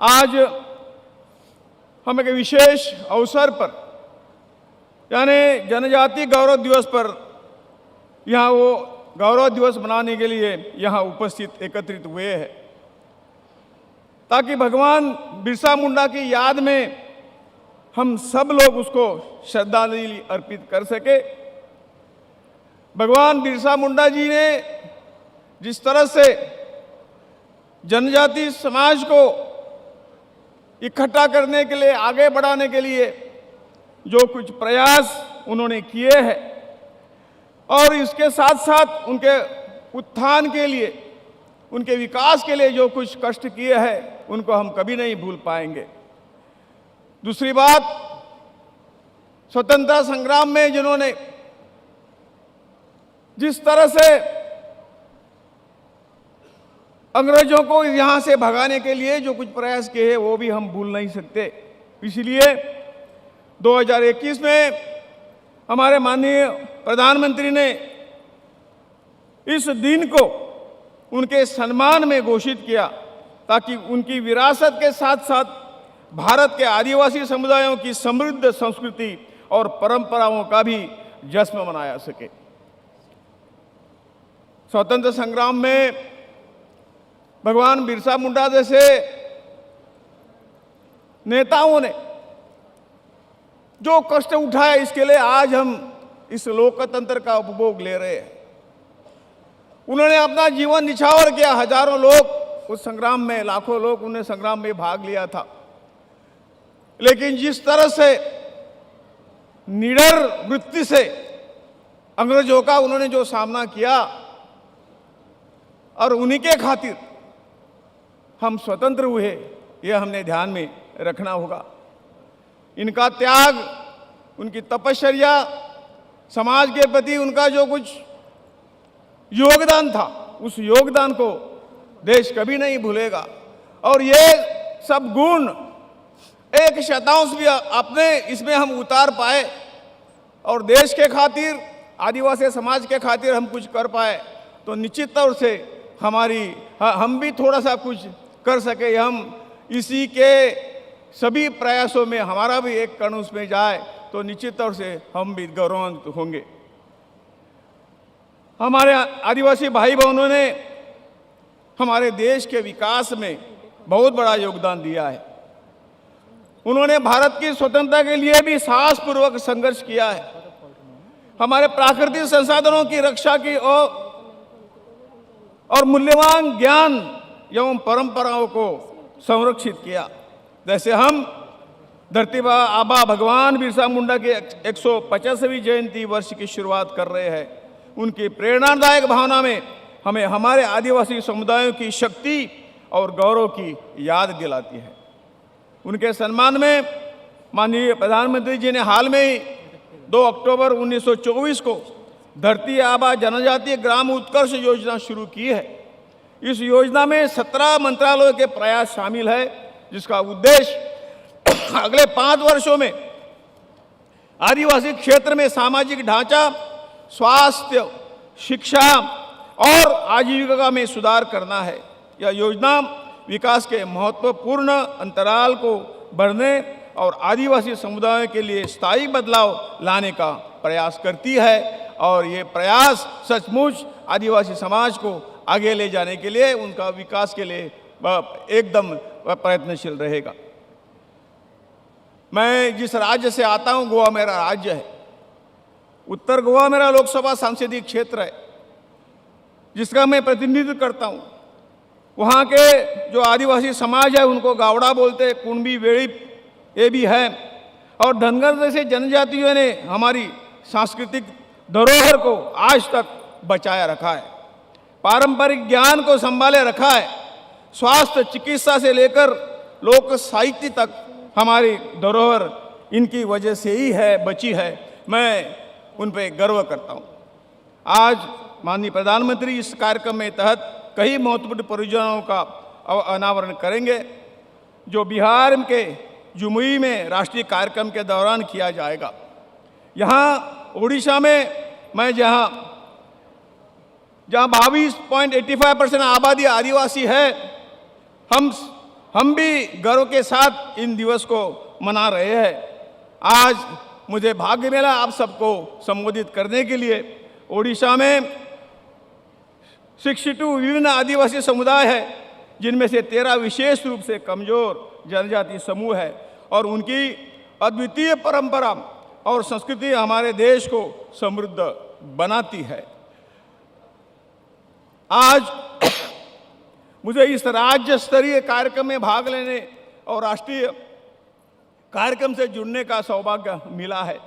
आज हम एक विशेष अवसर पर यानी जनजातीय गौरव दिवस पर यहाँ वो गौरव दिवस मनाने के लिए यहाँ उपस्थित एकत्रित हुए हैं ताकि भगवान बिरसा मुंडा की याद में हम सब लोग उसको श्रद्धांजलि अर्पित कर सके। भगवान बिरसा मुंडा जी ने जिस तरह से जनजाति समाज को इकट्ठा करने के लिए, आगे बढ़ाने के लिए जो कुछ प्रयास उन्होंने किए हैं और इसके साथ साथ उनके उत्थान के लिए, उनके विकास के लिए जो कुछ कष्ट किए हैं उनको हम कभी नहीं भूल पाएंगे। दूसरी बात, स्वतंत्रता संग्राम में जिन्होंने जिस तरह से अंग्रेजों को यहां से भगाने के लिए जो कुछ प्रयास किए हैं वो भी हम भूल नहीं सकते। इसलिए 2021 में हमारे माननीय प्रधानमंत्री ने इस दिन को उनके सम्मान में घोषित किया ताकि उनकी विरासत के साथ साथ भारत के आदिवासी समुदायों की समृद्ध संस्कृति और परंपराओं का भी जश्न मनाया सके। स्वतंत्र संग्राम में भगवान बिरसा मुंडा जैसे नेताओं ने जो कष्ट उठाया, इसके लिए आज हम इस लोकतंत्र का उपभोग ले रहे हैं। उन्होंने अपना जीवन निछावर किया। हजारों लोग उस संग्राम में, लाखों लोग उन्हें संग्राम में भाग लिया था। लेकिन जिस तरह से निडर वृत्ति से अंग्रेजों का उन्होंने जो सामना किया और उन्हीं के खातिर हम स्वतंत्र हुए, यह हमने ध्यान में रखना होगा। इनका त्याग, उनकी तपश्चर्या, समाज के प्रति उनका जो कुछ योगदान था, उस योगदान को देश कभी नहीं भूलेगा। और ये सब गुण एक शतांश भी अपने इसमें हम उतार पाए और देश के खातिर, आदिवासी समाज के खातिर हम कुछ कर पाए तो निश्चित तौर से हम भी थोड़ा सा कुछ कर सके। हम इसी के सभी प्रयासों में हमारा भी एक कण उसमें जाए तो निश्चित तौर से हम भी गौरवान्वित होंगे। हमारे आदिवासी भाई बहनों ने हमारे देश के विकास में बहुत बड़ा योगदान दिया है। उन्होंने भारत की स्वतंत्रता के लिए भी साहसपूर्वक संघर्ष किया है। हमारे प्राकृतिक संसाधनों की रक्षा की और मूल्यवान ज्ञान एवं परंपराओं को संरक्षित किया। जैसे हम धरती आबा भगवान बिरसा मुंडा के 150वीं जयंती वर्ष की शुरुआत कर रहे हैं। उनकी प्रेरणादायक भावना में हमें हमारे आदिवासी समुदायों की शक्ति और गौरव की याद दिलाती है। उनके सम्मान में माननीय प्रधानमंत्री जी ने हाल में ही 2 अक्टूबर 1924 को धरती आबा जनजातीय ग्राम उत्कर्ष योजना शुरू की है। इस योजना में 17 मंत्रालयों के प्रयास शामिल है, जिसका उद्देश्य अगले 5 वर्षों में आदिवासी क्षेत्र में सामाजिक ढांचा, स्वास्थ्य, शिक्षा और आजीविका में सुधार करना है। यह योजना विकास के महत्वपूर्ण अंतराल को भरने और आदिवासी समुदायों के लिए स्थायी बदलाव लाने का प्रयास करती है और ये प्रयास सचमुच आदिवासी समाज को आगे ले जाने के लिए, उनका विकास के लिए एकदम प्रयत्नशील रहेगा। मैं जिस राज्य से आता हूँ, गोवा मेरा राज्य है। उत्तर गोवा मेरा लोकसभा सांसदीय क्षेत्र है, जिसका मैं प्रतिनिधित्व करता हूँ। वहाँ के जो आदिवासी समाज है उनको गावड़ा बोलते, कुणबी, वेड़ी ये भी है। और धनगर जैसे जनजातियों ने हमारी सांस्कृतिक धरोहर को आज तक बचाया रखा है, पारंपरिक ज्ञान को संभाले रखा है। स्वास्थ्य, चिकित्सा से लेकर लोक साहित्य तक हमारी धरोहर इनकी वजह से ही है, बची है। मैं उन पर गर्व करता हूँ। आज माननीय प्रधानमंत्री इस कार्यक्रम में तहत कई महत्वपूर्ण परियोजनाओं का अनावरण करेंगे, जो बिहार के जुमुई में राष्ट्रीय कार्यक्रम के दौरान किया जाएगा। यहाँ उड़ीसा में मैं जहाँ 22.85% आबादी आदिवासी है, हम भी गर्व के साथ इन दिवस को मना रहे हैं। आज मुझे भाग्य मिला आप सबको संबोधित करने के लिए। ओडिशा में 62 विभिन्न आदिवासी समुदाय है, जिनमें से 13 विशेष रूप से कमजोर जनजाति समूह है और उनकी अद्वितीय परंपरा और संस्कृति हमारे देश को समृद्ध बनाती है। आज मुझे इस राज्य स्तरीय कार्यक्रम में भाग लेने और राष्ट्रीय कार्यक्रम से जुड़ने का सौभाग्य मिला है।